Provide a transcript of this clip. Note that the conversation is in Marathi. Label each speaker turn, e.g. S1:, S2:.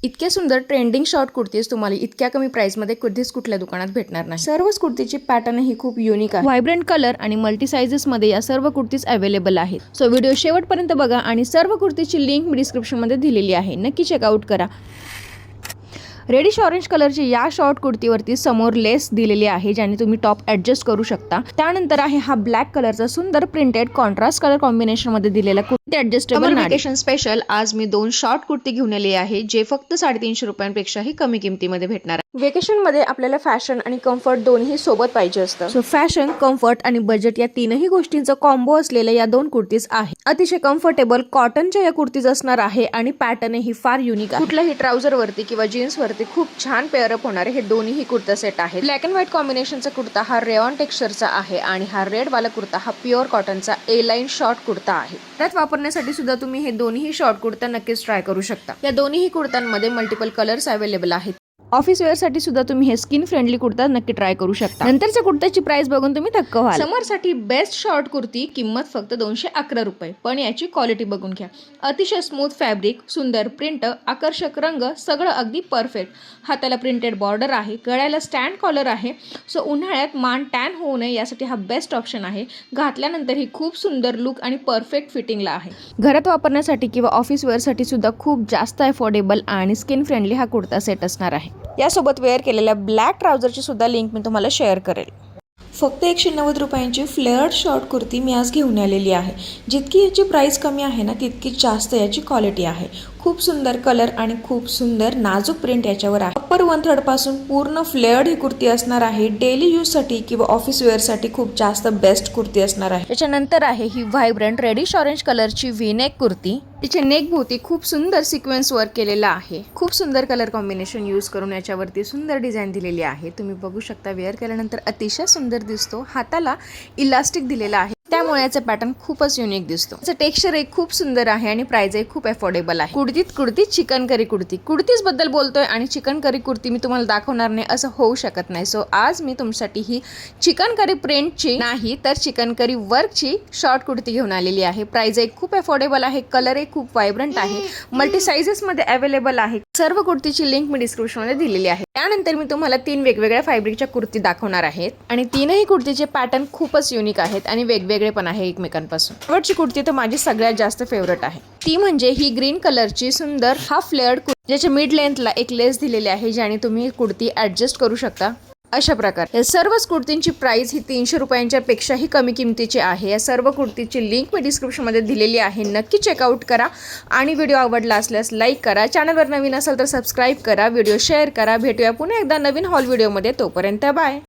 S1: इतके सुंदर ट्रेंडिंग शॉर्ट कुर्तीज तुम्हाला इतक्या कमी प्राइसमध्ये कधीच कुठल्या दुकानात भेटणार नाही। सर्वच कुर्तीची पॅटर्न ही खूप युनिक आहे। व्हायब्रंट कलर आणि मल्टी साइजेस मध्ये या सर्व कुर्तीज अवेलेबल आहेत। सो व्हिडिओ शेवटपर्यंत बघा आणि सर्व कुर्तीची लिंक मी डिस्क्रिप्शन मध्ये दिलेली आहे, नक्की चेकआउट करा। रेडिश ऑरेंज कलरची या शॉर्ट कुर्तीवरती समोर लेस दिलेली आहे, ज्याने तुम्ही टॉप ऍडजस्ट करू शकता। त्यानंतर आहे हा ब्लॅक कलरचा सुंदर प्रिंटेड कॉन्ट्रास्ट कलर कॉम्बिनेशन मध्ये दिलेला कुर्ती ऍडजस्टेबल व्हेकेशन स्पेशल। आज मी 2 शॉर्ट कुर्ती घेऊन आली आहे, जे फक्त 350 रुपयांपेक्षाही कमी किमतीमध्ये भेटणार आहे। वेकेशन मध्ये आपल्याला फॅशन आणि कम्फर्ट दोन्ही सोबत पाहिजे असतं। सो फॅशन, कम्फर्ट आणि बजेट या तीनही गोष्टींचा कॉम्बो असलेल्या या 2 कुर्तीज आहे। अतिशय कम्फर्टेबल कॉटनच्या या कुर्तीज असणार आहे आणि पॅटर्न ही फार युनिक आहे। कुठल्याही ट्राउझर वरती किंवा जीन्स वरती खूप छान पेअरअप होणारे हे दोन्ही कुर्ता सेट आहेत। ब्लॅक अँड व्हाईट कॉम्बिनेशनचा कुर्ता हा रेयॉन टेक्स्चरचा आहे आणि हा रेड वाला कुर्ता हा प्युअर कॉटनचा ए लाईन शॉर्ट कुर्ता आहे। त्यात वापरण्यासाठी सुद्धा तुम्ही हे दोन्ही शॉर्ट कुर्ता नक्कीच ट्राय करू शकता। या दोन्ही कुर्त्यांमध्ये मल्टिपल कलर्स अवेलेबल आहेत। ऑफिस वेअर साठी सुद्धा तुम्ही हे स्किन फ्रेंडली कुर्ता नक्की ट्राय करू शकता। नंतरच्या कुर्त्याची प्राइस बघून तुम्ही थक्क व्हाल। समर साठी बेस्ट शॉर्ट कुर्ती किंमत फक्त 211 रुपये, पण याची क्वालिटी बघून घ्या। अतिशय स्मूथ फॅब्रिक, सुंदर प्रिंट, आकर्षक रंग, सगळं अगदी परफेक्ट। हाताला प्रिंटेड बॉर्डर आहे, गळ्याला स्टँड कॉलर आहे। सो उन्हाळ्यात मान टॅन होऊ नये यासाठी हा बेस्ट ऑप्शन आहे। घातल्यानंतर ही खूप सुंदर लुक आणि परफेक्ट फिटिंगला आहे। घरात वापरण्यासाठी किंवा ऑफिस वेअर साठी सुद्धा खूप जास्त अफोर्डेबल आणि स्किन फ्रेंडली हा कुर्ता सेट असणार आहे। यासोबत वेअर केलेल्या ब्लॅक ट्राउझरची सुद्धा लिंक मी तुम्हाला शेअर करेल। फक्त 190 रुपयांची फ्लेअर्ड शॉर्ट कुर्ती मी आज घेऊन आलेली आहे। जितकी याची प्राइस कमी आहे ना, तितकी जास्त याची क्वालिटी आहे। खूप सुंदर कलर आणि खूप सुंदर नाजूक प्रिंट याच्यावर आहे। अप्पर 1/3 पासून पूर्ण फ्लेअर्ड ही कुर्ती असणार आहे। डेली यूज साठी किंवा ऑफिस वेअर साठी खूप जास्त बेस्ट कुर्ती असणार आहे। त्याच्यानंतर आहे ही व्हायब्रंट रेडिश ऑरेंज कलरची व्ही नेक कुर्ती। तिचे नेक भोवती खूप सुंदर सिक्वेन्स वर्क केलेला आहे। खूप सुंदर कलर कॉम्बिनेशन यूज करून याच्यावरती सुंदर डिझाईन दिलेली आहे। तुम्ही बघू शकता, वेअर केल्यानंतर अतिशय सुंदर दिसतो। हाताला इलास्टिक दिलेला आहे, त्यामुळे याचा पॅटर्न खूपच युनिक दिसतो। याचं टेक्स्चर एक खूप सुंदर आहे आणि प्राइस एक खूप अफोर्डेबल आहे। कुर्ती चिकन करी कुर्ती, कुर्तीज बद्दल बोलतोय आणि चिकन करी कुर्ती मी तुम्हाला दाखवणार नाही असं होऊ शकत नाही। सो आज मी तुमच्यासाठी ही चिकन करी प्रिंटची नाही तर चिकन करी वर्कची शॉर्ट कुर्ती घेऊन आलेली आहे। प्राइस एक खूप अफोर्डेबल आहे, कलर एक खूप व्हायब्रंट आहे, मल्टी साइजेस मध्ये अवेलेबल आहे। सर्व कुर्तीची लिंक मी डिस्क्रिप्शन मध्ये दिलेली आहे। त्यानंतर मी तुम्हाला 3 वेगवेगळ्या फॅब्रिकच्या कुर्ती दाखवणार आहेत आणि तीनही कुर्तीचे पॅटर्न खूपच युनिक आहेत आणि वेगवेगळे पण आहे एकमेकांपासून। शेवटची कुर्ती तर माझी सगळ्यात जास्त फेवरेट आहे, ती म्हणजे ही ग्रीन कलरची सुंदर हाफ फ्लेअर्ड कुर्ती, ज्याच्या मिड लेंथला एक लेस दिलेली आहे, ज्याने तुम्ही कुर्ती ऍडजस्ट करू शकता। अशा प्रकारे या सर्वच कुर्तींची प्राइस ही 300 रुपयांच्या पेक्षाही कमी किमतीची आहे। या सर्व कुर्तीची लिंक मी डिस्क्रिप्शन मध्ये दिलेली आहे, नक्की चेकआउट करा आणि व्हिडिओ आवडला असल्यास लाईक करा। चॅनलवर नवीन असाल तर सबस्क्राईब करा, व्हिडिओ शेअर करा। भेटूया पुन्हा एकदा नवीन हॉल व्हिडिओमध्ये, तोपर्यंत बाय।